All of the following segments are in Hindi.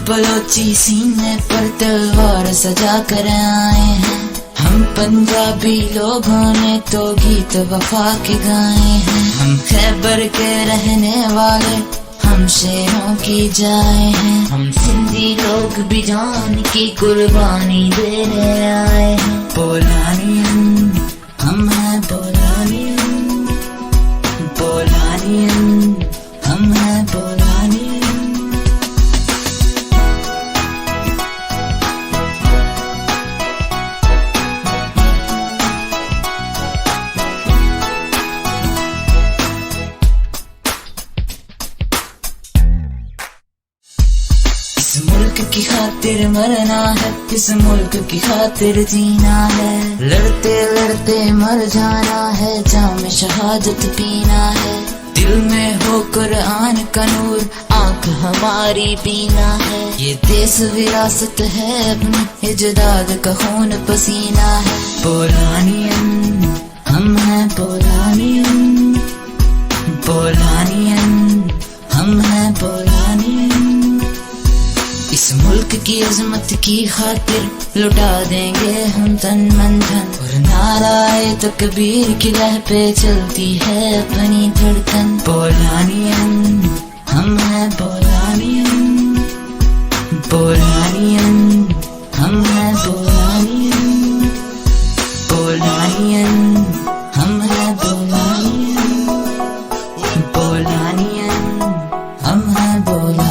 बलोची सीने पर तलवार सजा कर आए हैं। हम पंजाबी लोगों ने तो गीत वफा के गाए हैं। हम खैबर के रहने वाले, हम शेरों की जाए हैं। हम सिंधी लोग भी जान की कुर्बानी देने आए हैं। बोलानियन हम हैं, बोलानियन, बोलानियन हम हैं, बोलानियन। इस मुल्क की खातिर मरना है, इस मुल्क की खातिर जीना है। लड़ते लड़ते मर जाना है, जाम शहादत पीना है। दिल में हो कुरान का नूर, आंख हमारी पीना है। ये देश विरासत है अपनी, इजदाद का खून पसीना है। बोलानियन हम हैं, बोलानियन, बोलानियन हम हैं, बोलानियन। इस मुल्क की अजमत की खातिर लुटा देंगे हम तन मन धन। और नाराए तकबीर की लह पे चलती है अपनी धड़कन। बोलानियन हम हैं, बोलानियन, बोलानियन हम हैं, बोलानियन, बोलानियन हम हैं, बोलानियन, बोलानियन हम हैं, बोलानियन।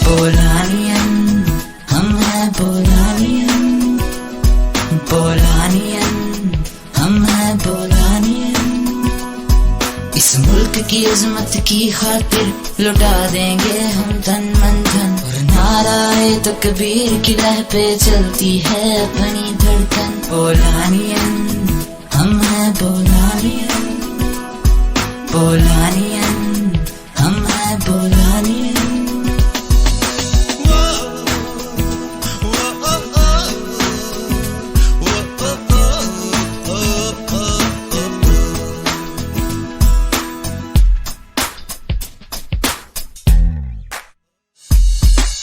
बोलानियन हम हैं, बोलानियन, बोलानियन हम हैं, बोलानियन। इस मुल्क की अजमत की खातिर लुटा देंगे हम तन मन धन। और नाराए तकबीर की लह पे चलती है अपनी धड़कन। बोलानियन हम हैं, बोलानियन, बोलानियन हम हैं, बोलानियन।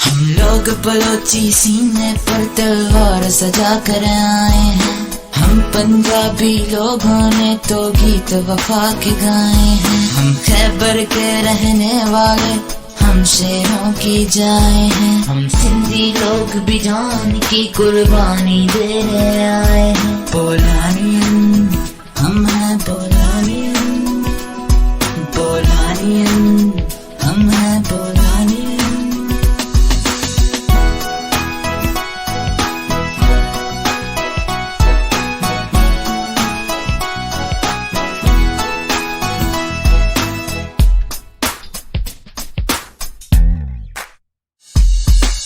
हम लोग बलोची सीने पर तलवार सजा कर आए हैं। हम पंजाबी लोगों ने तो गीत वफा के गाए हैं। हम खैबर के रहने वाले, हम शेरों की जाए हैं। हम सिंधी लोग भी जान की कुर्बानी देने आए हैं। बोलानियन हम हैं, बोलानियन, बोलानियन हम हैं, बोलानियन।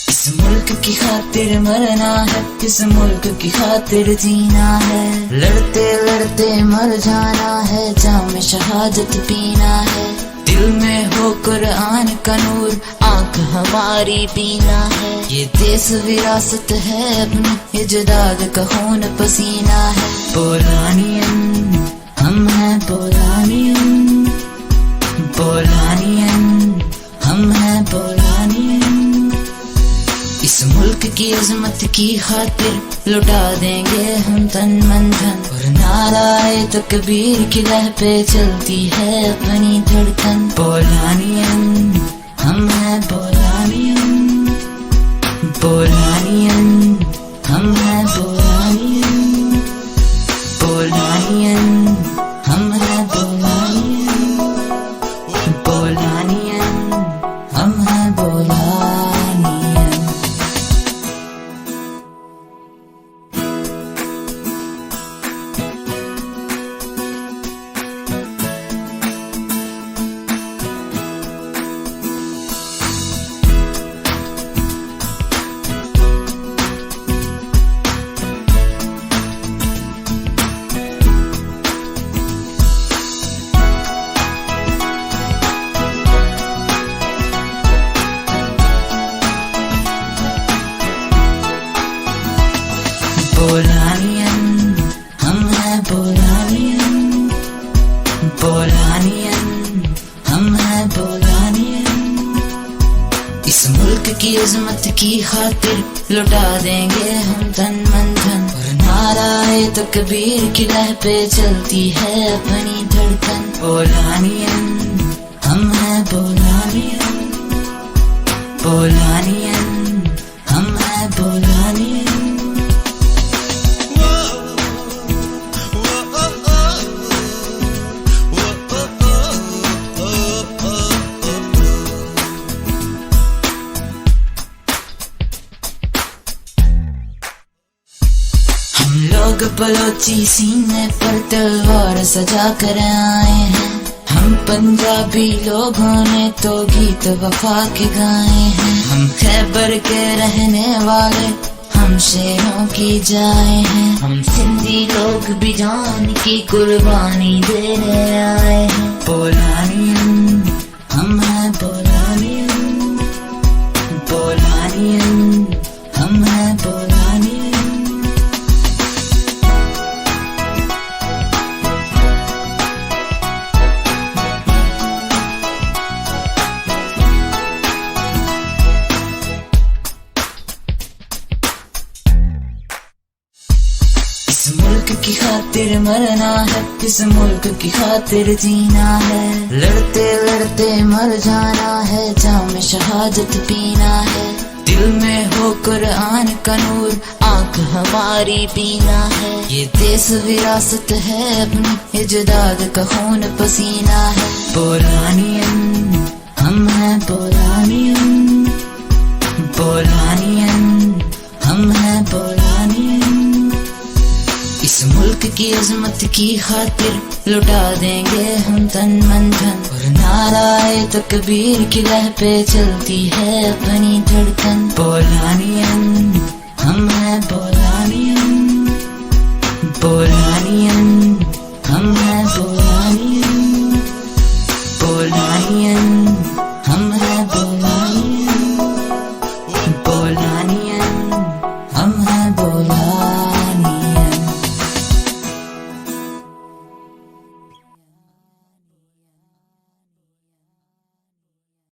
इस मुल्क की खातिर मरना है, इस मुल्क की खातिर जीना है। लड़ते लड़ते मर जाना है, जाम शहादत पीना है। दिल में हो कुरान का नूर, आंख हमारी पीना है। ये देश विरासत है अपनी, इजदाद का खून पसीना है। बोलानियन हम हैं, बोलानियन, बोलानियन हम हैं, बोलानियन। इस मुल्क की अजमत की खातिर लुटा देंगे हम तन मन धन। और नाराए तकबीर की लह पे चलती है अपनी धड़कन। बोलानियन हम हैं, बोलानियन, बोलानियन हम हैं, बोलानियन, बोलानियन हम हैं, बोलानियन, बोलानियन हम हैं, बोलानियन। पोलानियन, हम हैं पोलानियन, पोलानियन, हम हैं पोलानियन। इस मुल्क की अजमत की खातिर लुटा देंगे हम तन मन धन। और नाराए तकबीर की लह पे चलती है अपनी धड़कन। पोलानियन, हम हैं पोलानियन, पोलानियन, हम हैं पोलानियन। हम लोग बलोची सीने पर तलवार सजा कर आए हैं। हम पंजाबी लोगों ने तो गीत वफा के गाए हैं। हम खैबर के रहने वाले, हम शेरों की जाए हैं। हम सिंधी लोग भी जान की कुर्बानी देने आए हैं। पोलानियन, हम हैं पोलानियन, पोलानियन, हम हैं पोलानियन। इस मुल्क की खातिर मरना है, इस मुल्क की खातिर जीना है। लड़ते लड़ते मर जाना है, जाम शहादत पीना है। दिल में हो कुरान का नूर, आंख हमारी पीना है। ये देश विरासत है अपनी, इजदाद का खून पसीना है। पोलानियन, हम हैं पोलानियन, पोलानियन, हम हैं पोलानियन। इस मुल्क की अजमत की खातिर लुटा देंगे हम तन मन धन। और नाराए तकबीर की लह पे चलती है अपनी धड़कन। पोलानियन, हम हैं पोलानियन।